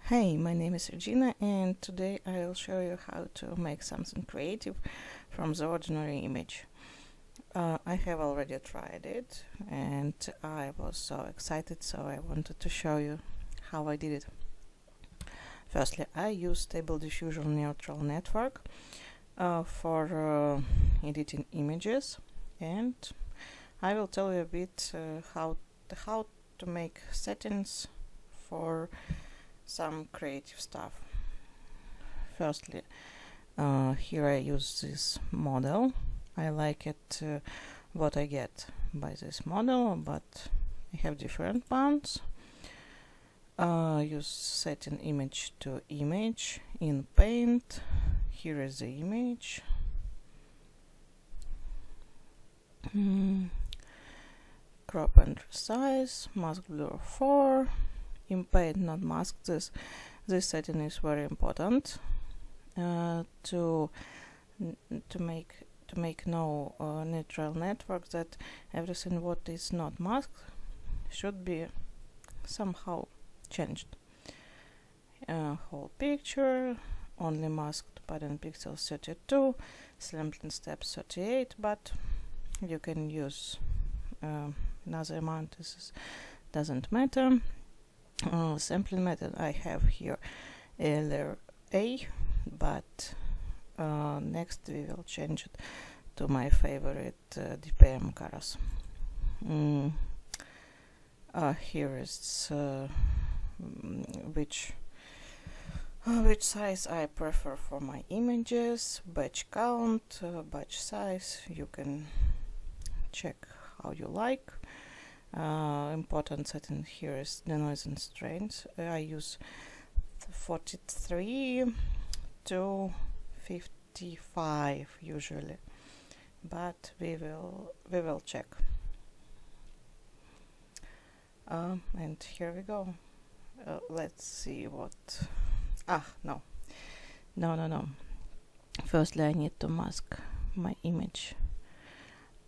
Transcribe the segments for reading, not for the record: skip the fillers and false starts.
Hey, my name is Regina, and today I will show you how to make something creative from the ordinary image. I have already tried it and I was so excited, so I wanted to show you how I did it. Firstly, I use Stable Diffusion neutral network for editing images, and I will tell you a bit how to make settings for some creative stuff. Firstly, here I use this model. I like it what I get by this model, but I have different ones. Use setting image to image in Paint. Here is the image. Crop and resize, mask blur 4. In Paint, not mask this. This setting is very important to make no neutral network, that everything what is not masked should be somehow changed. Whole picture, only masked pattern pixel 32, sampling steps 38, but you can use another amount. This doesn't matter. Sampling method I have here layer A, but next we will change it to my favorite DPM colors. Here is which size I prefer for my images, batch count, batch size. You can check how you like. Important setting here is the noise and strains. I use 43 to 55 usually, but we will check. And here we go. Let's see what. No. Firstly, I need to mask my image.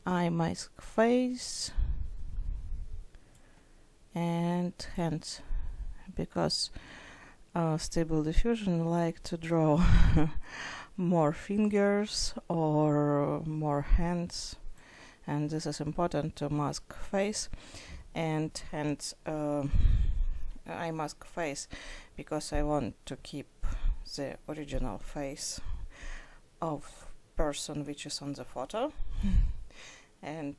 I mask face and hands, because Stable Diffusion like to draw more fingers or more hands, and this is important to mask face and hands. I mask face because I want to keep the original face of person which is on the photo, and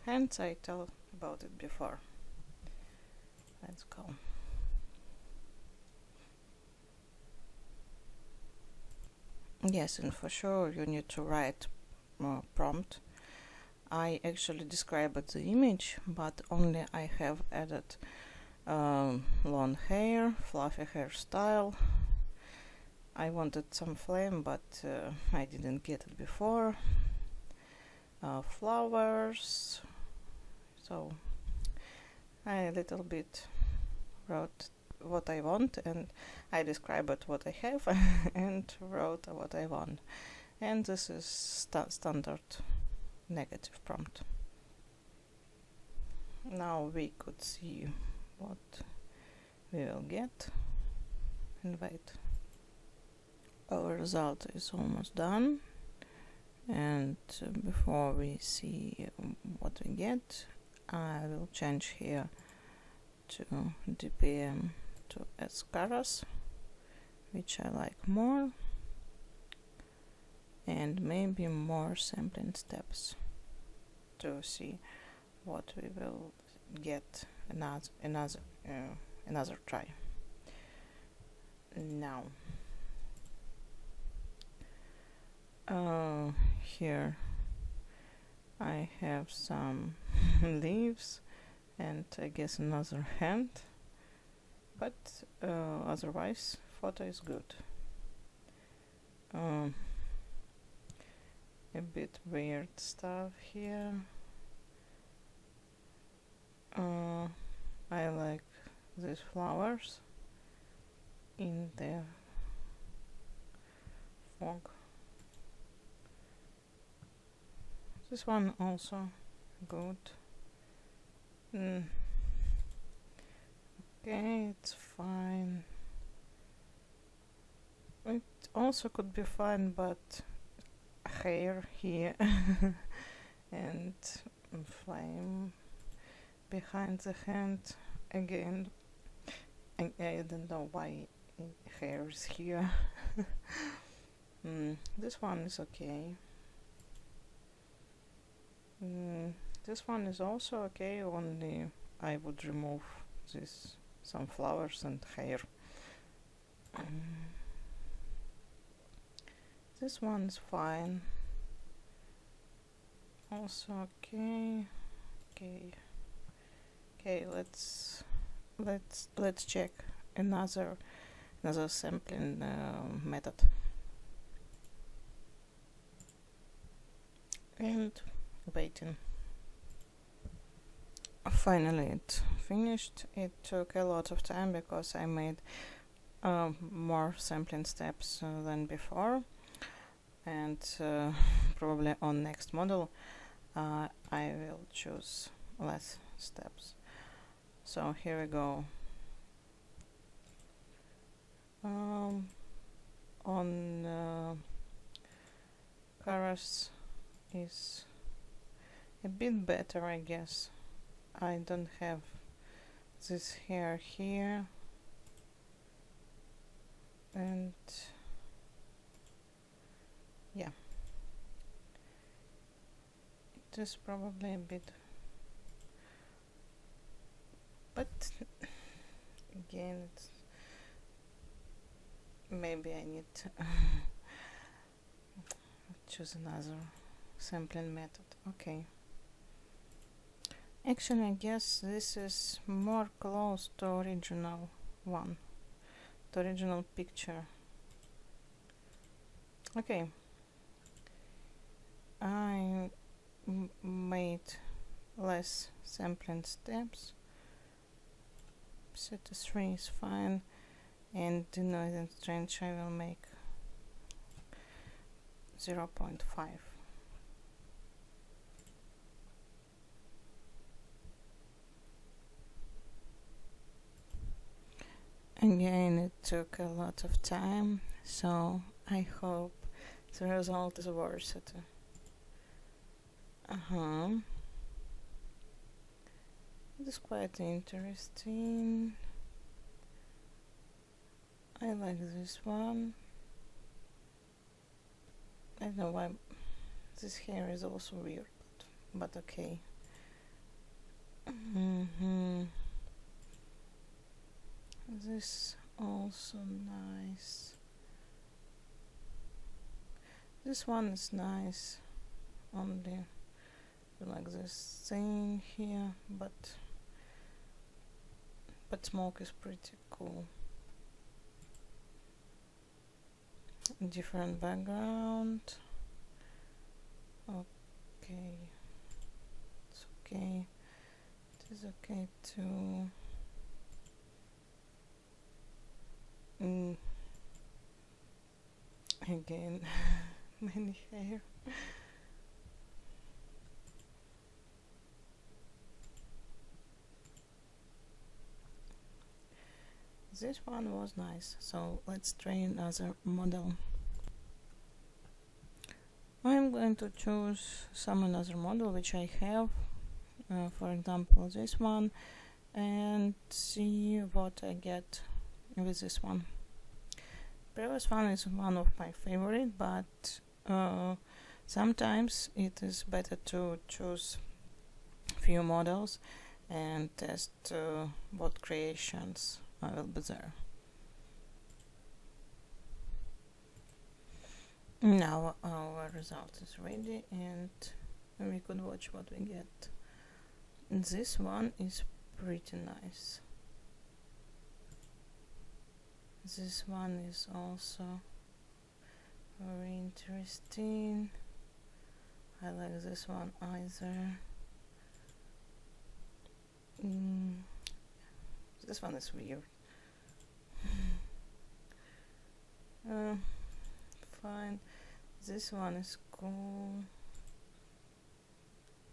hands I tell about it before. Let's go. Yes, and for sure you need to write prompt. I actually described the image, but only I have added long hair, fluffy hairstyle. I wanted some flame, but I didn't get it before. Flowers. So I a little bit wrote what I want, and I described what I have and wrote what I want. And this is standard negative prompt. Now we could see what we will get, and wait. Our result is almost done, and before we see what we get, I will change here to DPM to Escaras, which I like more, and maybe more sampling steps to see what we will get another try. Now here I have some leaves and I guess another hand, but otherwise photo is good. A bit weird stuff here. I like these flowers in the fog. This one also good. Okay, it's fine. also could be fun, but hair here and flame behind the hand again. I don't know why hair is here. This one is okay. This one is also okay, only I would remove some flowers and hair. This one's fine. Also okay. Okay, let's check another sampling method. And waiting. Finally it finished. It took a lot of time because I made more sampling steps than before, and probably on next model I will choose less steps. So here we go. On colors is a bit better, I guess. I don't have this hair here, and yeah, it is probably a bit, but again, it's maybe I need to choose another sampling method. Okay. Actually, I guess this is more close to original one, the original picture. Okay. I made less sampling steps. Set to 3 is fine, and the noise and strength I will make 0.5. Again, it took a lot of time, so I hope the result is worth it. It is quite interesting. I like this one. I don't know why this hair is also weird, but okay. This also nice. This one is nice, only like this thing here, but smoke is pretty cool. Different background. Okay, it's okay. It is okay to again many hair. This one was nice, so let's try another model. I'm going to choose another model which I have, for example this one, and see what I get with this one. Previous one is one of my favorite, but sometimes it is better to choose few models and test what creations will be there. Now our result is ready, and we could watch what we get. This one is pretty nice. This one is also very interesting. I like this one either. This one is weird. Fine. This one is cool.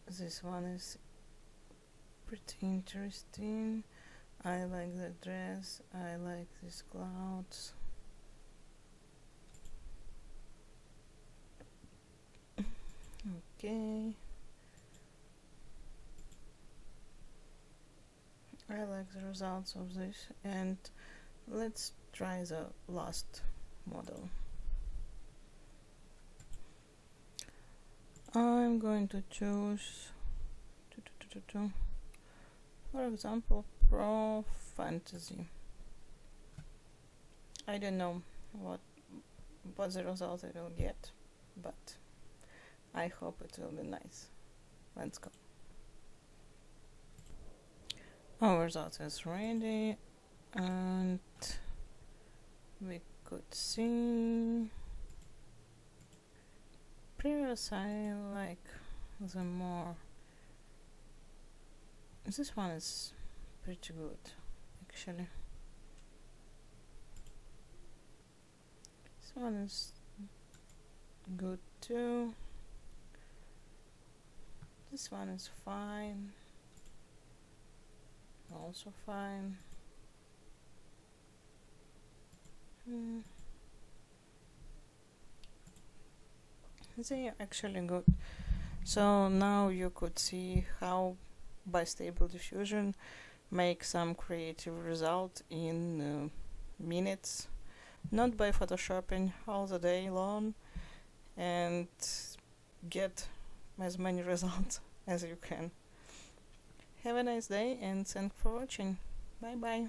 This one is pretty interesting. I like the dress. I like these clouds. Okay. I like the results of this, and let's try the last model. I'm going to choose, for example, Pro Fantasy. I don't know what the result I will get, but I hope it will be nice. Let's go. Our result is ready, and we could see previous I like the more. This one is pretty good actually. This one is good too. This one is fine. Also fine. They are actually good. So now you could see how by Stable Diffusion make some creative result in minutes, not by photoshopping all the day long, and get as many results as you can. Have a nice day and thanks for watching. Bye bye.